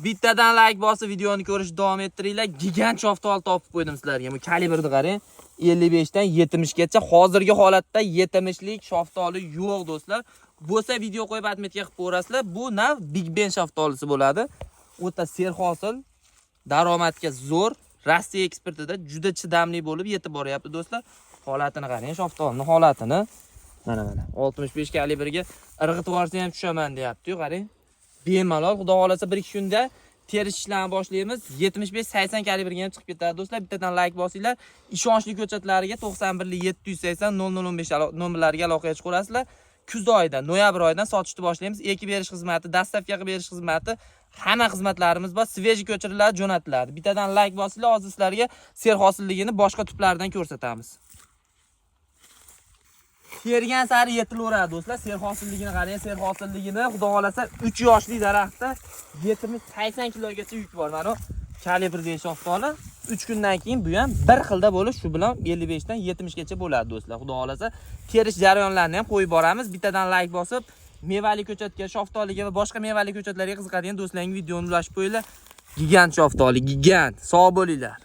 Bittadan like bosib videoni ko'rishni davom ettiringlar. Gigant shaftoli topib qo'ydim sizlarga. Bu kalibrni qarang. 55 dan 70 gacha. Hozirgi holatda 70 lik shaftoli yo'q do'stlar. Bo'lsa video qo'yib atmetga qilib ko'rasizlar. Bu nav Big Ben shaftolisi bo'ladi. O'ta serhosil, daromadga zo'r, Rossiya eksportida juda chidamli bo'lib yetib boryapti do'stlar. Holatini qarang, shaftolining holatini. Mana 65 kalibrga irg'itib yuborsa ham tushaman deyapti-yu, qarang. Bemalol, xudo xolasa 1-2 kunda terish ishlarni boshlaymiz. 75-80 kalibrga ham chiqib ketadi do'stlar. Bittadan like bosinglar. Ishonchli ko'chatlariga 91 780 0015 nomerlariga aloqaga chiqasizlar. Kuz oyida, noyabr oyidan sotishni boshlaymiz. Ekib berish xizmati, dastavka qilib berish xizmati, hamma xizmatlarimiz bor. Sveji ko'chiriladi, jo'natiladi. Bittadan like bosinglar, hozir sizlarga serhosilligini boshqa tuplaridan ko'rsatamiz. Tergan sari yetilaveradi do'stlar. Serhosilligini qarang, serhosilligini xudo xolasa 3 yoshli daraxtda 70-80 kilogacha yuk bor. Mana kalibrdagi shaftoli 3 kundan keyin bu ham bir xilda bo'lib, shu bilan 55 dan 70 gacha bo'ladi do'stlar. Xudo xolasa terish jarayonlarini ham qo'yib boramiz. Bittadan like bosib, mevali ko'chatga, shaftoliga va boshqa mevali ko'chatlarga qiziqadigan do'stlarga videoni ulashib qo'yinglar. Gigant shaftoli, gigant. Sog' bo'linglar.